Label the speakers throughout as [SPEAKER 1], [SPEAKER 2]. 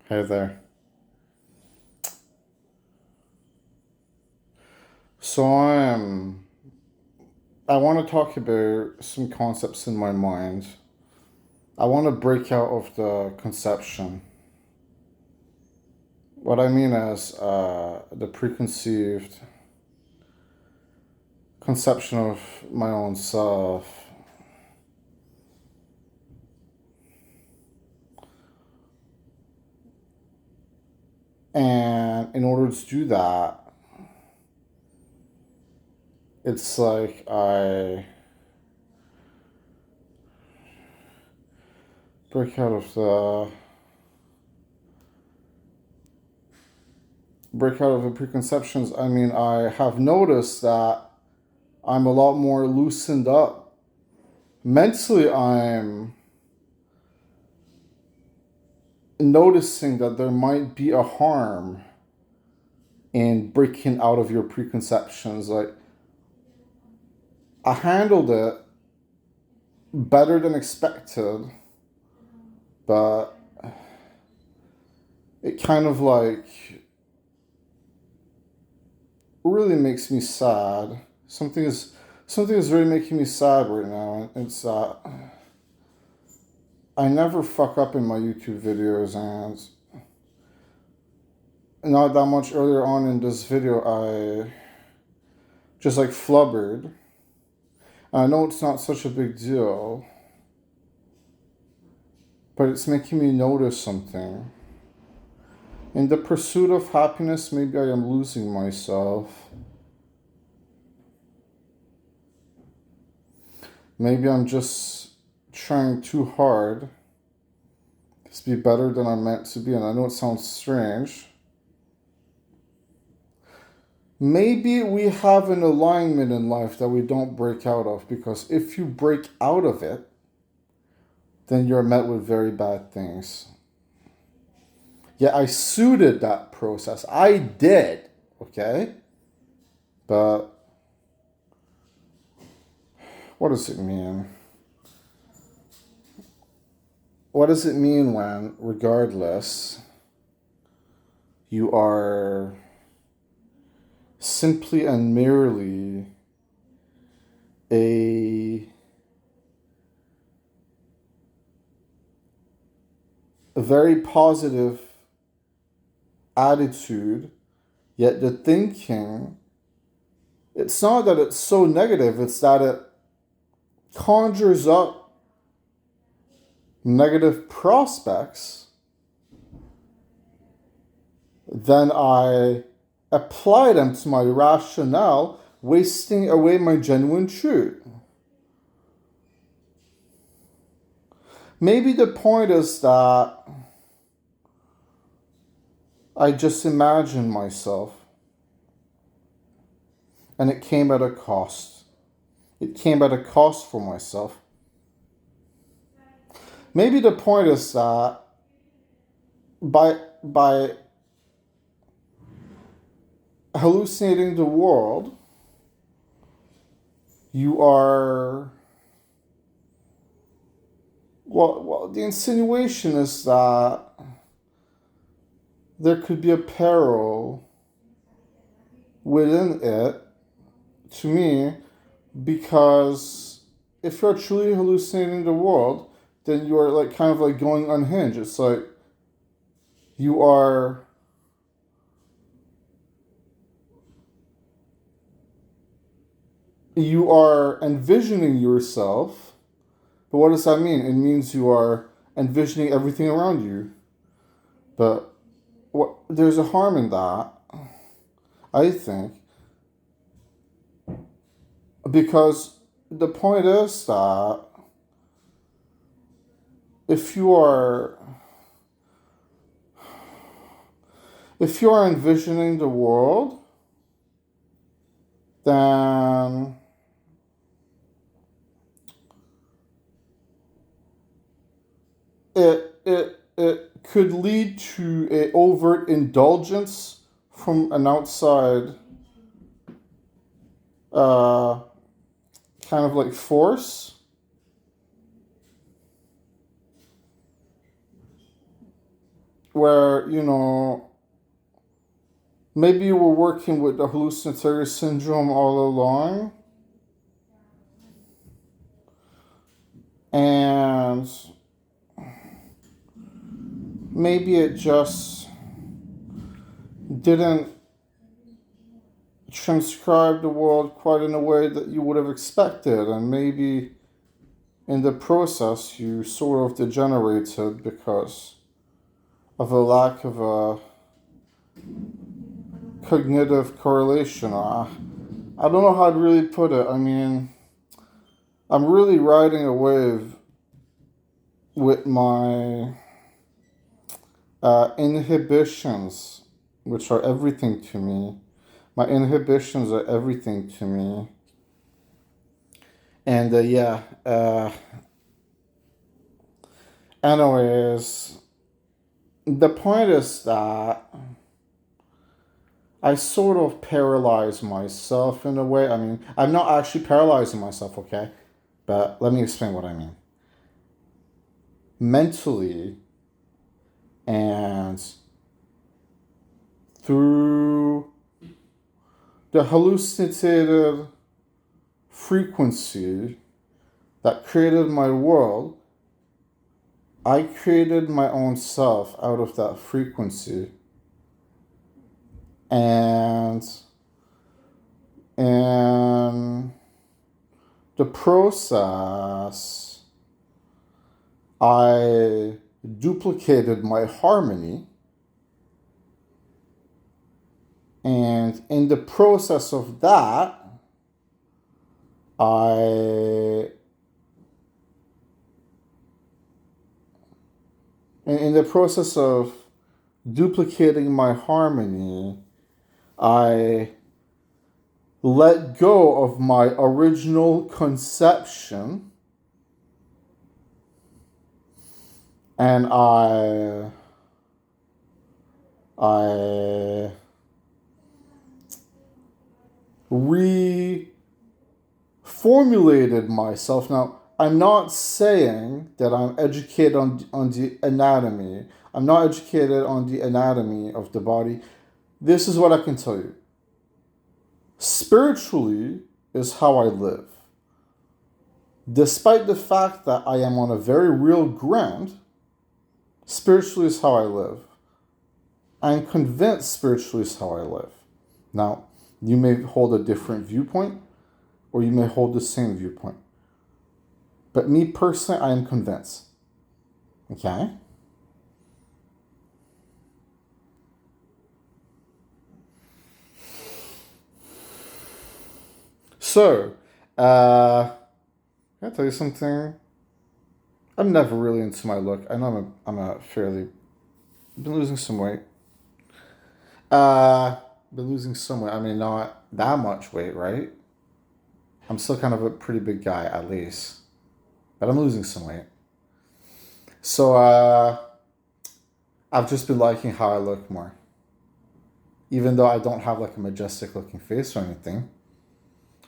[SPEAKER 1] Hey there. So I want to talk about some concepts in my mind. I want to break out of the conception. What I mean is the preconceived conception of my own self. And in order to do that, it's like I break out of the preconceptions. I mean, I have noticed that I'm a lot more loosened up. Mentally, I'm noticing that there might be a harm in breaking out of your preconceptions. Like, I handled it better than expected, but it kind of like really makes me sad. Something is really making me sad right now. It's I never fuck up in my YouTube videos, and not that much earlier on in this video I just like flubbered. I know it's not such a big deal, but it's making me notice something. In the pursuit of happiness, maybe I am losing myself. Maybe I'm just trying too hard to be better than I'm meant to be, and I know it sounds strange. Maybe we have an alignment in life that we don't break out of, because if you break out of it, then you're met with very bad things. Yeah, I suited that process. I did, okay? But what does it mean? What does it mean when, regardless, you are simply and merely a, a very positive attitude, yet the thinking, it's not that it's so negative, it's that it conjures up negative prospects, then I apply them to my rationale, wasting away my genuine truth. Maybe the point is that I just imagine myself, and it came at a cost. It came at a cost for myself. Maybe the point is that by hallucinating the world, you are the insinuation is that there could be a peril within it, to me, because if you're truly hallucinating the world, then you are like kind of like going unhinged. It's like you are envisioning yourself. But what does that mean? It means you are envisioning everything around you. But there's a harm in that, I think, because the point is that if you are envisioning the world, then it could lead to a overt indulgence from an outside uh, kind of like force, where, maybe you were working with the hallucinatory syndrome all along, and maybe it just didn't transcribe the world quite in a way that you would have expected, and maybe in the process you sort of degenerated because of a lack of a cognitive correlation. I don't know how to really put it. I mean, I'm really riding a wave with my inhibitions, which are everything to me. My inhibitions are everything to me. And anyways, the point is that I sort of paralyze myself in a way. I mean, I'm not actually paralyzing myself, okay? But let me explain what I mean. Mentally and through the hallucinated frequency that created my world, I created my own self out of that frequency. And in the process, I duplicated my harmony. And in the process of that, in the process of duplicating my harmony, I let go of my original conception, and I reformulated myself. Now, I'm not saying that I'm educated on the anatomy. I'm not educated on the anatomy of the body. This is what I can tell you. Spiritually is how I live. Despite the fact that I am on a very real ground, spiritually is how I live. I'm convinced spiritually is how I live. Now, you may hold a different viewpoint, or you may hold the same viewpoint. But me personally, I am convinced. Okay? So, can I tell you something? I'm never really into my look. I know I'm a fairly... been losing some weight. Been losing some weight. I mean, not that much weight, right? I'm still kind of a pretty big guy, at least. But I'm losing some weight. So, I've just been liking how I look more. Even though I don't have like a majestic looking face or anything.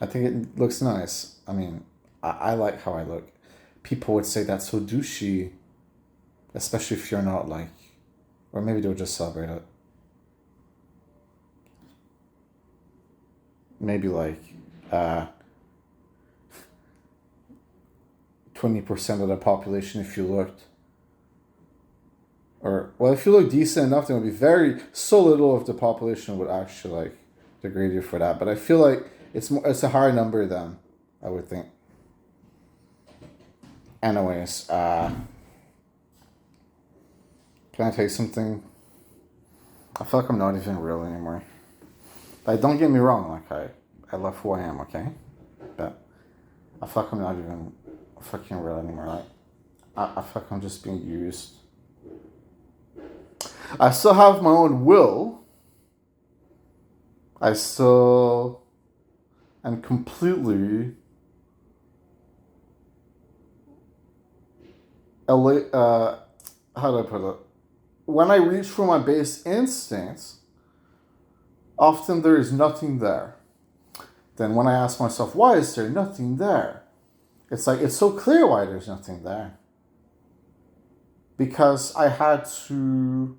[SPEAKER 1] I think it looks nice. I mean, I like how I look. People would say that's so douchey. Especially if you're not like... or maybe they'll just celebrate it. Maybe like 20% of the population if you looked. Or, well, if you look decent enough, then it would be so little of the population would actually like degrade you for that. But I feel like it's a higher number than I would think. Anyways, can I tell you something? I feel like I'm not even real anymore. Like, don't get me wrong, like I love who I am, okay? But I feel like I'm not even fucking real anymore. Like, I feel like I'm just being used. I still have my own will. I still am completely how do I put it? When I reach for my base instincts, often there is nothing there. Then when I ask myself, why is there nothing there? It's like, it's so clear why there's nothing there. Because I had to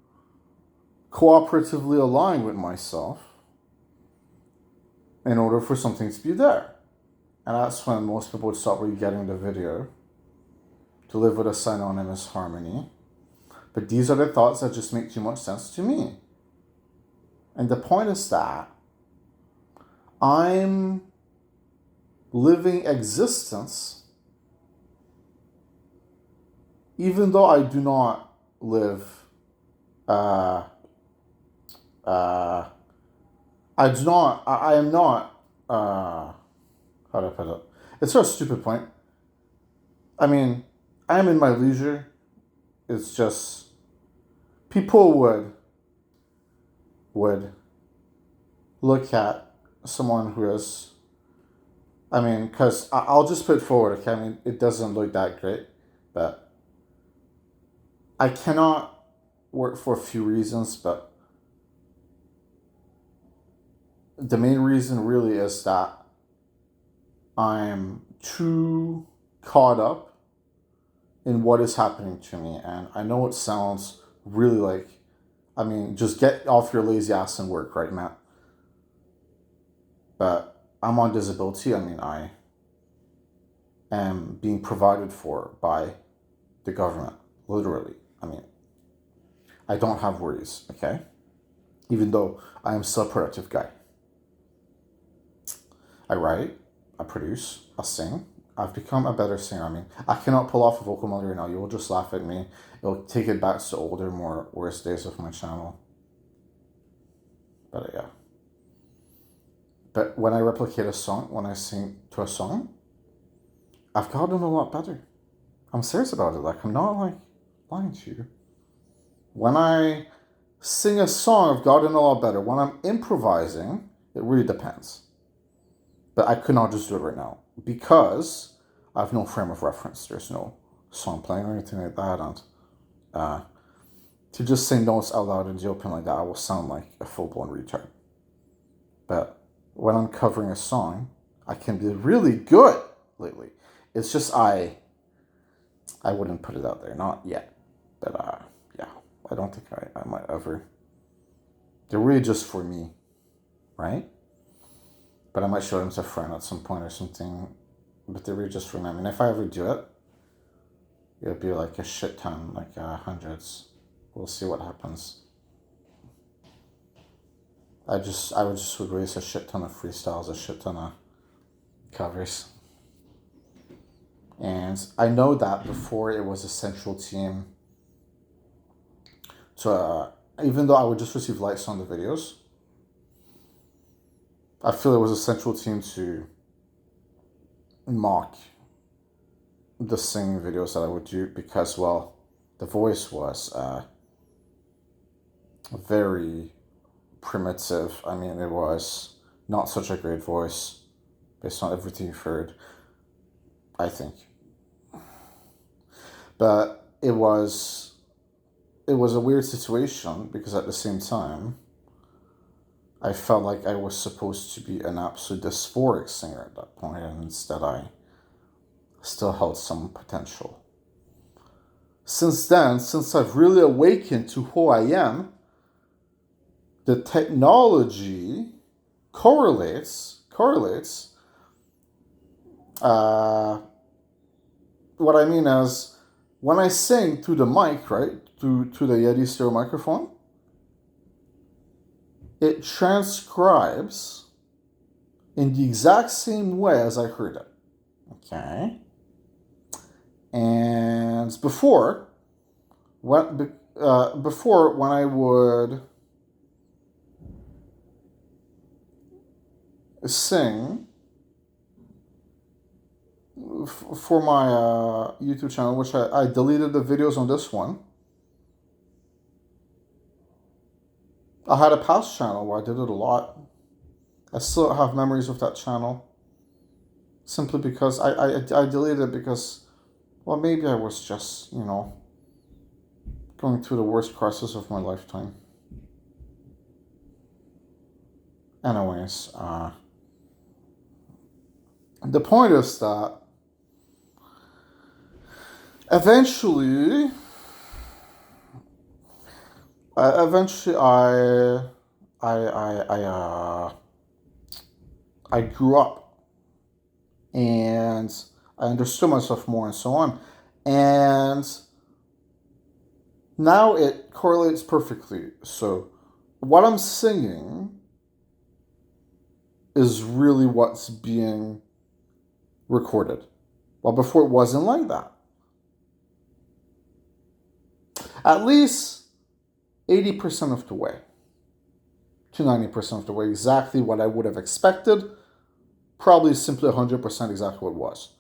[SPEAKER 1] cooperatively align with myself in order for something to be there. And that's when most people would stop getting the video to live with a synonymous harmony. But these are the thoughts that just make too much sense to me. And the point is that I'm living existence even though I do not live I am not how do I put it? It's not a stupid point. I mean, I am in my leisure. It's just people would look at someone who is, I mean, because I'll just put it forward, okay? I mean, it doesn't look that great, but I cannot work for a few reasons, but the main reason really is that I'm too caught up in what is happening to me. And I know it sounds really like, I mean, just get off your lazy ass and work, right, Matt? But I'm on disability. I mean, I am being provided for by the government, literally. I mean, I don't have worries, okay? Even though I am still a productive guy. I write, I produce, I sing. I've become a better singer. I mean, I cannot pull off a vocal melody right now. You will just laugh at me. It'll take it back to older, more worse days of my channel. But yeah. But when I replicate a song, when I sing to a song, I've gotten a lot better. I'm serious about it. Like, I'm not like lying to you. When I sing a song, I've gotten a lot better. When I'm improvising, it really depends. But I could not just do it right now because I have no frame of reference. There's no song playing or anything like that. And to just say notes out loud in the open like that, I will sound like a full-blown retard. But when I'm covering a song, I can be really good lately. It's just I wouldn't put it out there, not yet. But yeah, I don't think I might ever. They're really just for me, right? But I might show them to a friend at some point or something. But they're really just for me. I mean, if I ever do it, it'll be like a shit ton, like hundreds. We'll see what happens. I would release a shit ton of freestyles, a shit ton of covers. And I know that before it was a central team. So even though I would just receive likes on the videos, I feel it was a central team to mock the singing videos that I would do because, well, the voice was very primitive. I mean, it was not such a great voice based on everything you've heard, I think. But it was a weird situation because at the same time, I felt like I was supposed to be an absolute dysphoric singer at that point, and instead I still held some potential. Since then, since I've really awakened to who I am, the technology correlates. What I mean is, when I sing through the mic, right, through the Yeti stereo microphone, it transcribes in the exact same way as I heard it. Okay. And before when I would sing for my YouTube channel, which I deleted the videos on this one. I had a past channel where I did it a lot. I still have memories of that channel. Simply because I deleted it because, well, maybe I was just, going through the worst crisis of my lifetime. Anyways, the point is that eventually Eventually, I I grew up and I understood myself more and so on, and now it correlates perfectly. So, what I'm singing is really what's being recorded. Well, before it wasn't like that. At least 80% of the way to 90% of the way, exactly what I would have expected. Probably simply 100% exactly what it was.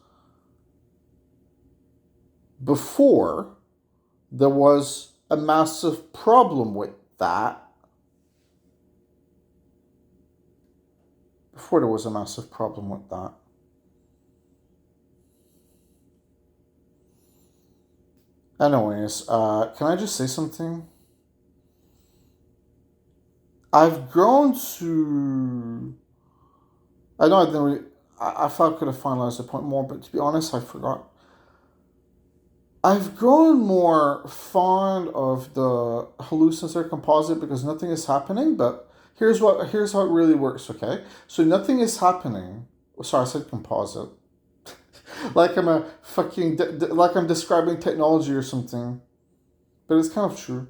[SPEAKER 1] Before, there was a massive problem with that. Before, there was a massive problem with that. Anyways, can I just say something? I've grown to. I know I didn't really. I thought I could have finalized the point more, but to be honest, I forgot. I've grown more fond of the hallucinatory composite because nothing is happening. But here's how it really works. Okay, so nothing is happening. Sorry, I said composite. Like I'm a fucking like I'm describing technology or something. But it's kind of true.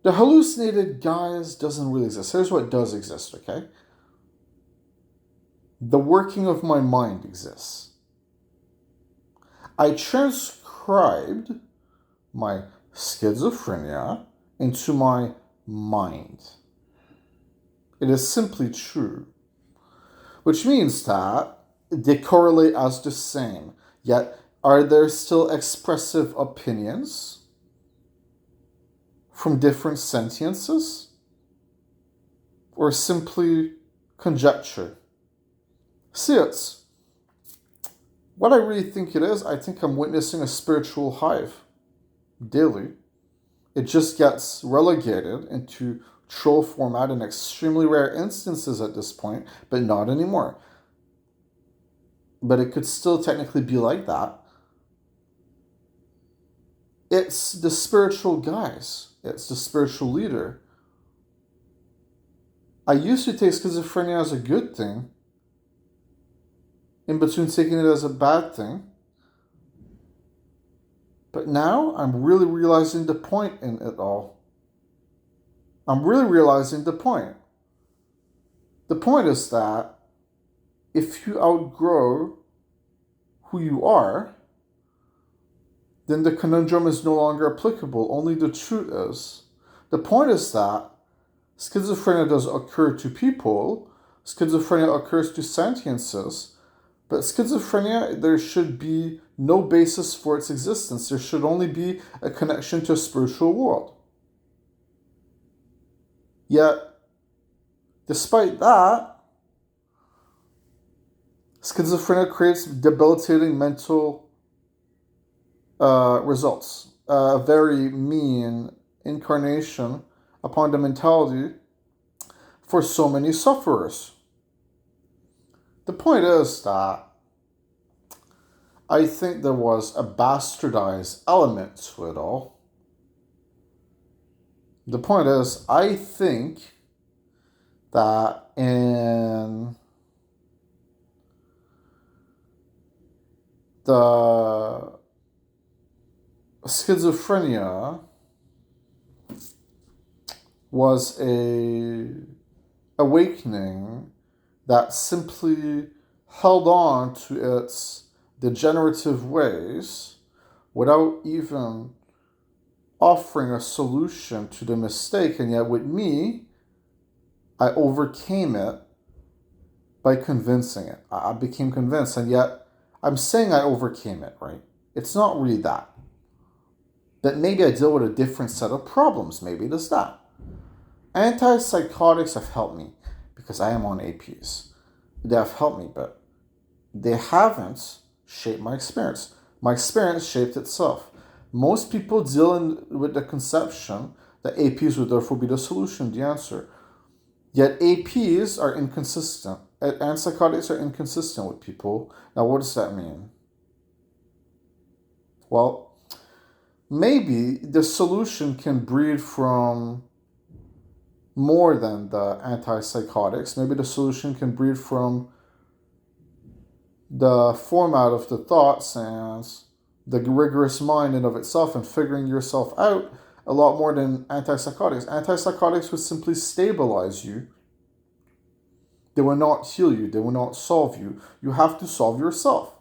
[SPEAKER 1] The hallucinated guise doesn't really exist. Here's what does exist. Okay, the working of my mind exists. I transcribed my schizophrenia into my mind. It is simply true, which means that they correlate as the same. Yet, are there still expressive opinions from different sentiences? Or simply conjecture? See, it's what I really think it is. I think I'm witnessing a spiritual hive daily. It just gets relegated into troll format in extremely rare instances at this point, but not anymore. But it could still technically be like that. It's the spiritual guys, it's the spiritual leader. I used to take schizophrenia as a good thing, in between taking it as a bad thing. But now I'm really realizing the point in it all. I'm really realizing the point. The point is that if you outgrow who you are, then the conundrum is no longer applicable. Only the truth is. The point is that schizophrenia does occur to people, schizophrenia occurs to sentiences, but schizophrenia, there should be no basis for its existence. There should only be a connection to a spiritual world. Yet, despite that, schizophrenia creates debilitating mental results. A very mean incarnation upon the mentality for so many sufferers. The point is that I think there was a bastardized element to it all. The point is, I think that in the schizophrenia was a awakening that simply held on to its degenerative ways without even offering a solution to the mistake. And yet with me, I overcame it by convincing it. I became convinced, and yet I'm saying I overcame it, right? It's not really that. But maybe I deal with a different set of problems. Maybe it is that. Antipsychotics have helped me because I am on APs. They have helped me, but they haven't shaped my experience. My experience shaped itself. Most people deal with the conception that APs would therefore be the solution, the answer. Yet APs are inconsistent. Antipsychotics are inconsistent with people. Now, what does that mean? Well, maybe the solution can breed from more than the antipsychotics. Maybe the solution can breed from the format of the thoughts and the rigorous mind in of itself and figuring yourself out a lot more than antipsychotics. Antipsychotics would simply stabilize you. They will not heal you. They will not solve you. You have to solve yourself.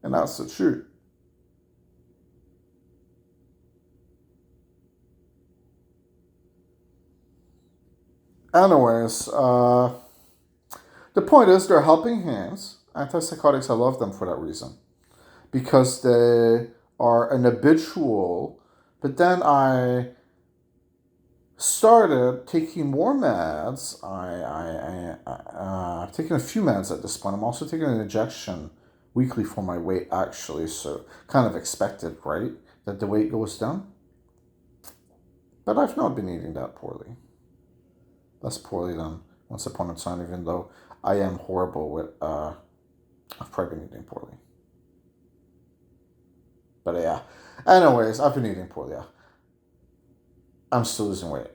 [SPEAKER 1] And that's the truth. Anyways, the point is they're helping hands. Antipsychotics, I love them for that reason. Because they are an habitual. But then I started taking more meds. I've taken a few meds at this point. I'm also taking an injection weekly for my weight, actually. So kind of expected, right? That the weight goes down. But I've not been eating that poorly. Less poorly than once upon a time, even though I am horrible with, I've probably been eating poorly. But yeah. Anyways, I've been eating poorly, yeah. I'm still losing weight.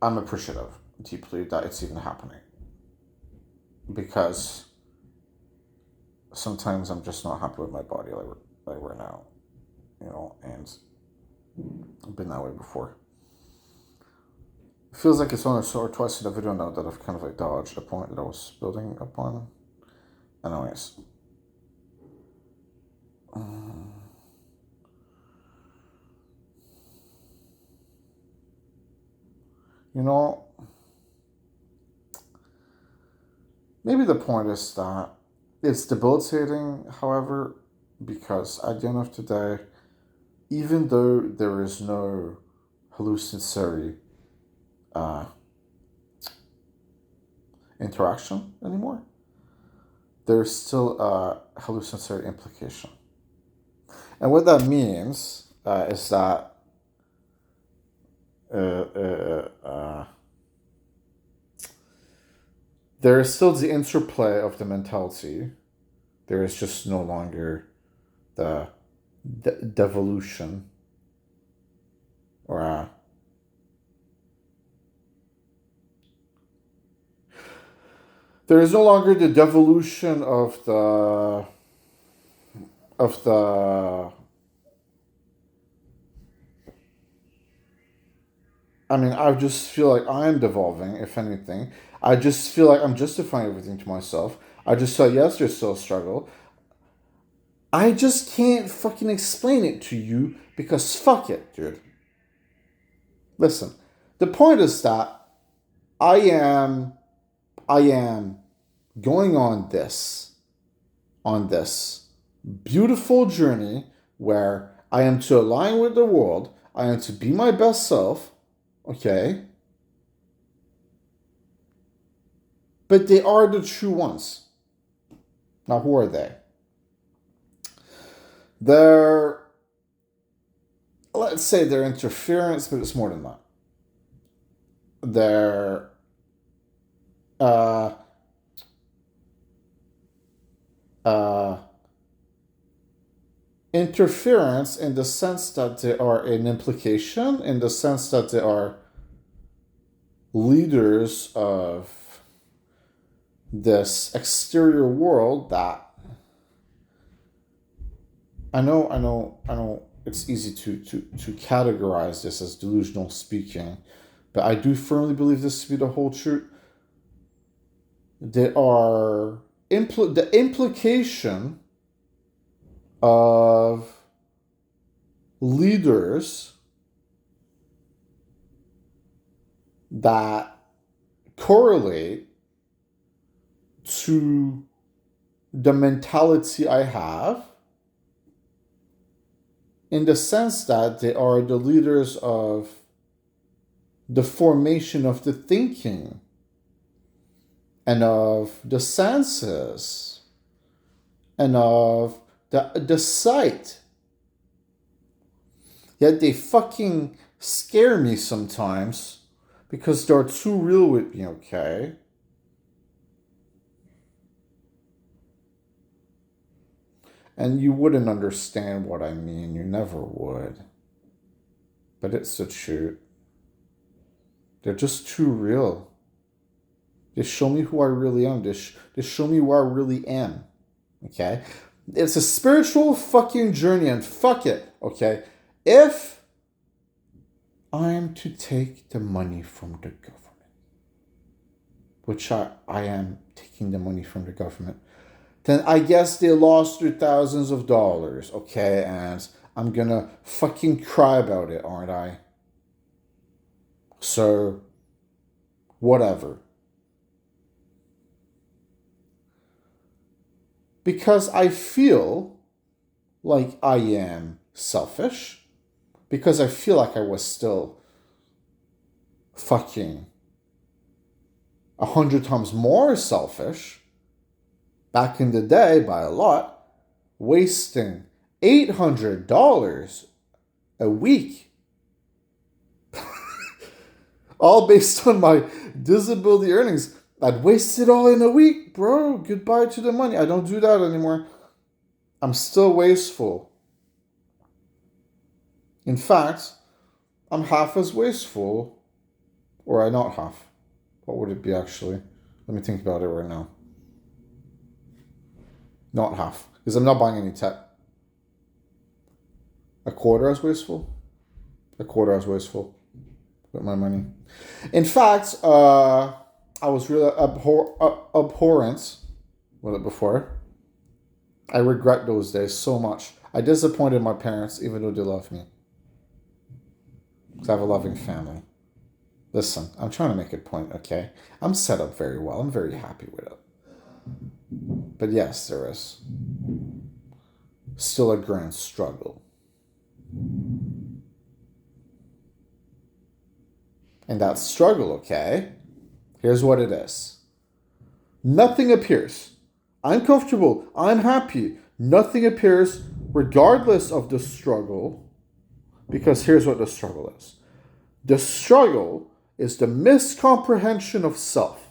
[SPEAKER 1] I'm appreciative deeply that it's even happening. Because sometimes I'm just not happy with my body like right now. And I've been that way before. It feels like it's only or twice in the video now that I've kind of like dodged the point that I was building upon. Anyways. You know, maybe the point is that it's debilitating, however, because at the end of the day, even though there is no hallucinatory interaction anymore, there's still a hallucinatory implication. And what that means is that there is still the interplay of the mentality. There is just no longer the devolution or there is no longer the devolution of the I mean, I just feel like I'm devolving, if anything. I just feel like I'm justifying everything to myself. I just said, yes, there's still a struggle. I just can't fucking explain it to you because fuck it, dude. Listen, the point is that I am going on this beautiful journey where I am to align with the world. I am to be my best self. Okay. But they are the true ones. Now, who are they? They're, let's say they're interference, but it's more than that. They're uh, interference in the sense that they are an implication, in the sense that they are leaders of this exterior world that I know it's easy to categorize this as delusional speaking, but I do firmly believe this to be the whole truth. They are the implication of leaders that correlate to the mentality I have, in the sense that they are the leaders of the formation of the thinking and of the senses and of the sight. Yet they fucking scare me sometimes because they're too real with me, okay? And you wouldn't understand what I mean. You never would. But it's the truth. They're just too real. They show me who I really am. They show me where I really am. Okay? It's a spiritual fucking journey, and fuck it. Okay? If I'm to take the money from the government, which I am taking the money from the government, then I guess they lost their thousands of dollars, okay? And I'm gonna fucking cry about it, aren't I? So, whatever. Because I feel like I am selfish, because I feel like I was still fucking 100 times more selfish back in the day by a lot, wasting $800 a week, all based on my disability earnings. I'd waste it all in a week, bro. Goodbye to the money. I don't do that anymore. I'm still wasteful. In fact, I'm half as wasteful, or I not half. What would it be actually? Let me think about it right now. Not half, because I'm not buying any tech. A quarter as wasteful? A quarter as wasteful with my money. In fact, I was really abhorrent with it before. I regret those days so much. I disappointed my parents, even though they love me. Because I have a loving family. Listen, I'm trying to make a point, okay? I'm set up very well. I'm very happy with it. But yes, there is still a grand struggle. And that struggle, okay? Here's what it is. Nothing appears. I'm comfortable. I'm happy. Nothing appears regardless of the struggle. Because here's what the struggle is. The struggle is the miscomprehension of self.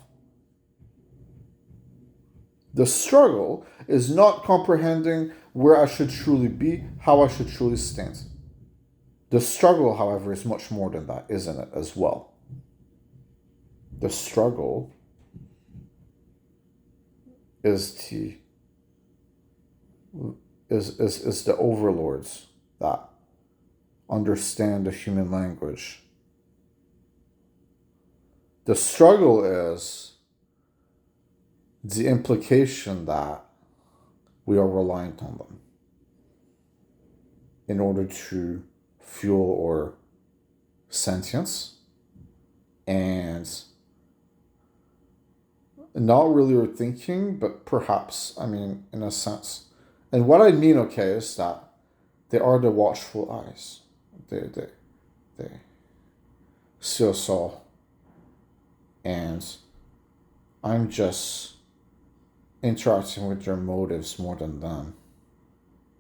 [SPEAKER 1] The struggle is not comprehending where I should truly be, how I should truly stand. The struggle, however, is much more than that, isn't it, as well? The struggle is the overlords that understand the human language. The struggle is the implication that we are reliant on them in order to fuel our sentience and not really our thinking, but perhaps, I mean, in a sense. And what I mean, okay, is that they are the watchful eyes. They see us all. And I'm just interacting with their motives more than them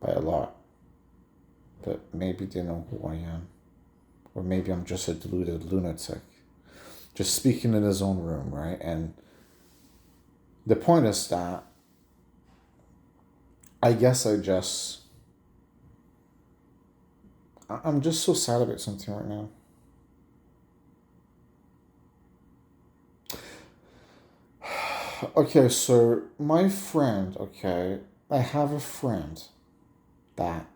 [SPEAKER 1] by a lot. But maybe they know who I am. Or maybe I'm just a deluded lunatic, just speaking in his own room, right? And the point is that I guess I'm just so sad about something right now. Okay, so my friend, okay, I have a friend that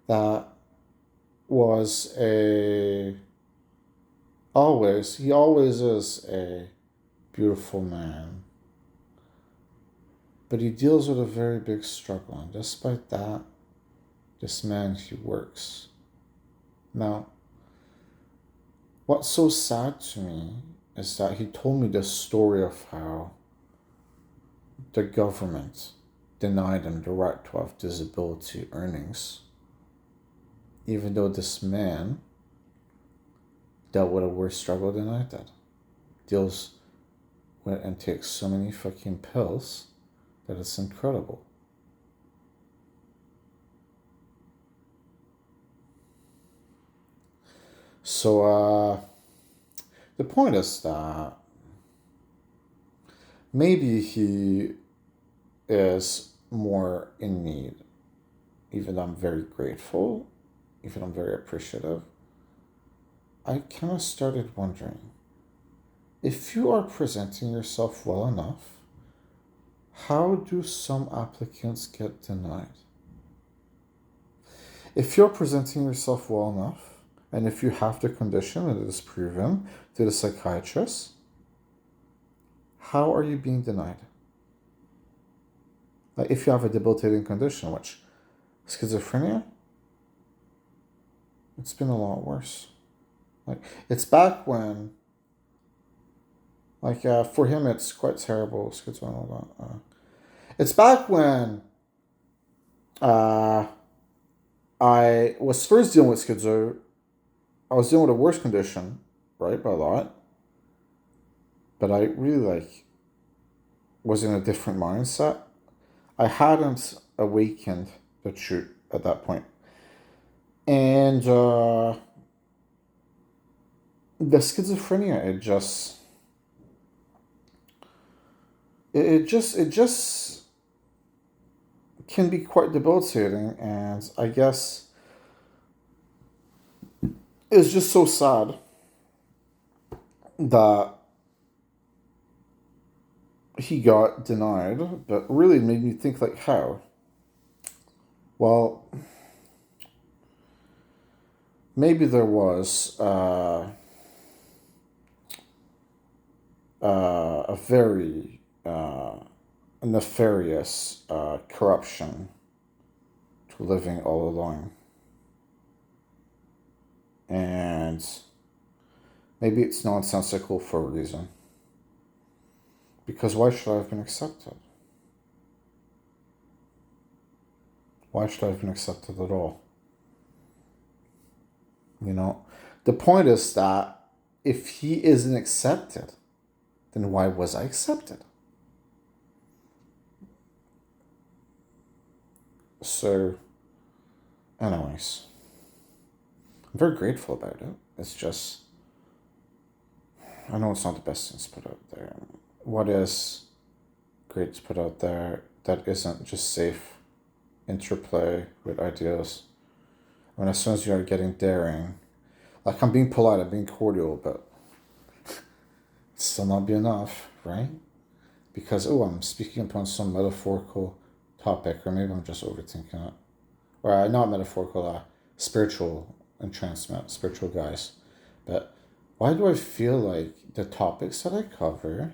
[SPEAKER 1] that was he always is a beautiful man. But he deals with a very big struggle, and despite that, this man, he works. Now, what's so sad to me is that he told me the story of how the government denied him the right to have disability earnings, even though this man dealt with a worse struggle than I did. Deals with and takes so many fucking pills that it's incredible. So, the point is that maybe he is more in need. Even though I'm very grateful, even though I'm very appreciative, I kind of started wondering, if you are presenting yourself well enough, how do some applicants get denied? If you're presenting yourself well enough, and if you have the condition and it is proven to the psychiatrist, how are you being denied? Like if you have a debilitating condition, which schizophrenia, it's been a lot worse. Like it's back when, like for him, it's quite terrible. Schizo. It's back when uh, I was first dealing with schizo. I was dealing with a worse condition, right, by a lot. But I really was in a different mindset. I hadn't awakened the truth at that point. And the schizophrenia, it just can be quite debilitating, and I guess it's just so sad that he got denied, but really made me think like how? Well, maybe there was a very nefarious corruption to living all alone. And maybe it's nonsensical for a reason. Because why should I have been accepted? Why should I have been accepted at all? You know, the point is that if he isn't accepted, then why was I accepted? So, anyways, I'm very grateful about it. It's just, I know it's not the best things put out there. What is great to put out there that isn't just safe interplay with ideas? I mean, as soon as you are getting daring, like I'm being polite, I'm being cordial, but it's still not be enough, right? Because, oh, I'm speaking upon some metaphorical topic, or maybe I'm just overthinking it. Or not metaphorical, spiritual entrancement, spiritual guys. But why do I feel like the topics that I cover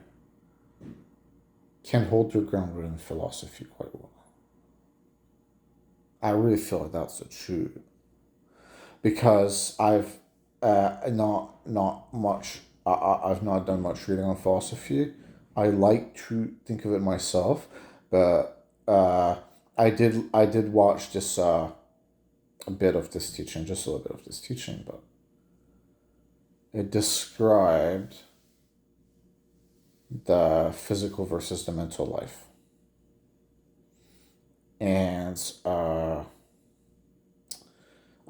[SPEAKER 1] can hold their ground within philosophy quite well? I really feel like that's the truth. Because I've not much I've not done much reading on philosophy. I like to think of it myself, but I did watch this a bit of this teaching, just a little bit of this teaching, but it described the physical versus the mental life. And I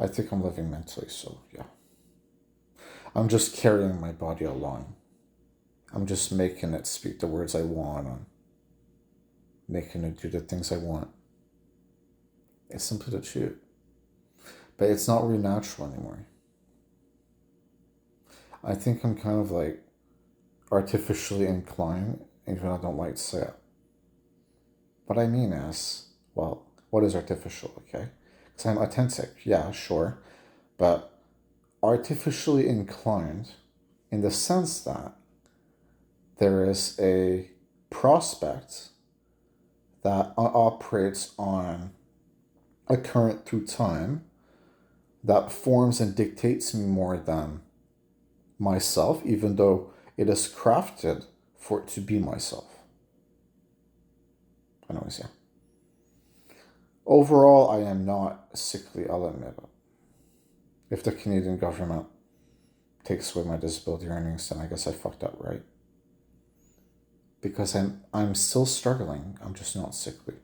[SPEAKER 1] think I'm living mentally, so yeah. I'm just carrying my body along. I'm just making it speak the words I want. I'm making it do the things I want. It's simply the truth. But it's not really natural anymore. I think I'm kind of like artificially inclined, even though I don't like to say it. What I mean is, well, what is artificial, okay? Because I'm authentic, yeah, sure. But artificially inclined in the sense that there is a prospect that operates on a current through time that forms and dictates me more than myself, even though it is crafted for it to be myself. Anyways, yeah. Overall, I am not sickly, I'll admit it. If the Canadian government takes away my disability earnings, then I guess I fucked up, right? Because I'm still struggling. I'm just not sickly.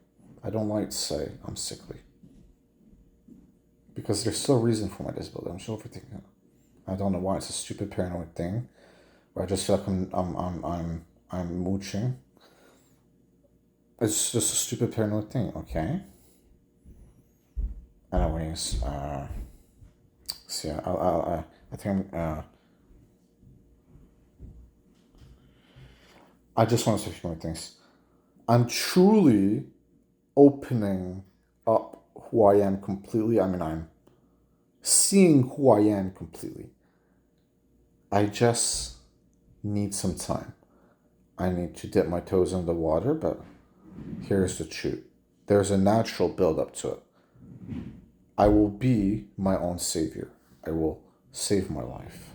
[SPEAKER 1] I don't like to say I'm sickly. Because there's still a reason for my disability. I'm still overthinking it. I don't know why. It's a stupid paranoid thing where I just feel like I'm mooching. It's just a stupid paranoid thing, okay? Anyways, so yeah, I think I just want to say a few more things. I'm truly opening up who I am completely. I mean, I'm seeing who I am completely. I just need some time. I need to dip my toes in the water, but here's the truth. There's a natural build up to it. I will be my own savior. I will save my life.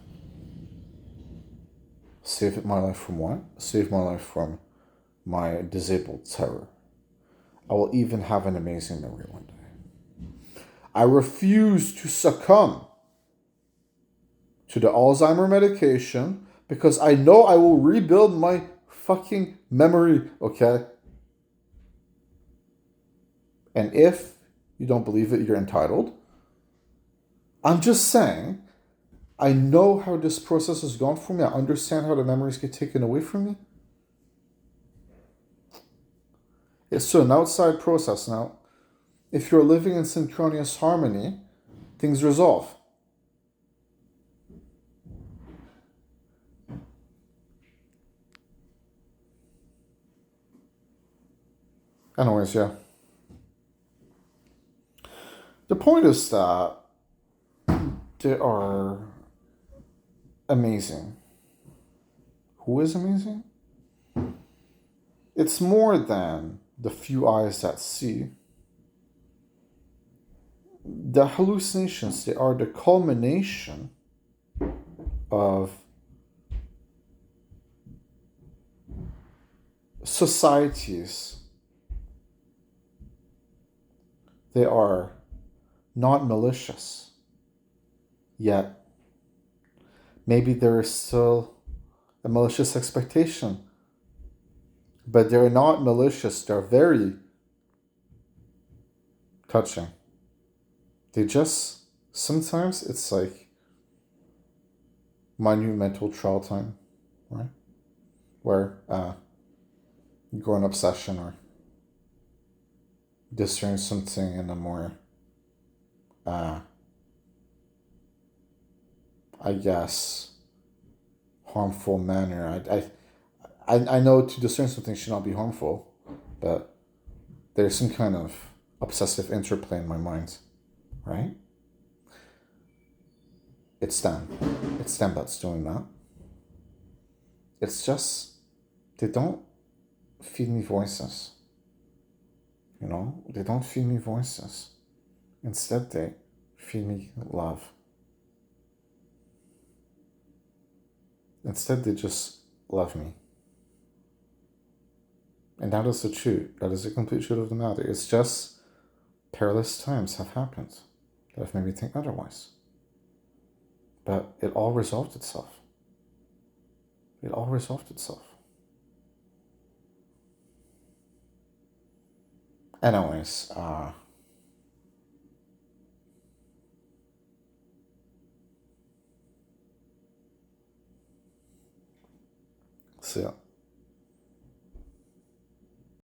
[SPEAKER 1] Save my life from what? Save my life from my disabled terror. I will even have an amazing memory one day. I refuse to succumb to the Alzheimer medication because I know I will rebuild my fucking memory, okay? And if you don't believe it, you're entitled. I'm just saying, I know how this process has gone for me. I understand how the memories get taken away from me. It's an outside process now. If you're living in synchronous harmony, things resolve. Anyways, yeah. The point is that they are amazing. Who is amazing? It's more than the few eyes that see. The hallucinations, they are the culmination of societies. They are not malicious, yet maybe there is still a malicious expectation. But they're not malicious, they're very touching. They just, sometimes it's like monumental trial time, right? Where you go on obsession or discern something in a more, I guess, harmful manner. I know to discern something should not be harmful, but there's some kind of obsessive interplay in my mind, right? It's them. It's them that's doing that. It's just, they don't feed me voices. You know, they don't feed me voices. Instead, they feed me love. Instead, they just love me. And that is the truth. That is the complete truth of the matter. It's just perilous times have happened that have made me think otherwise. But it all resolved itself. It all resolved itself. Anyways, so yeah.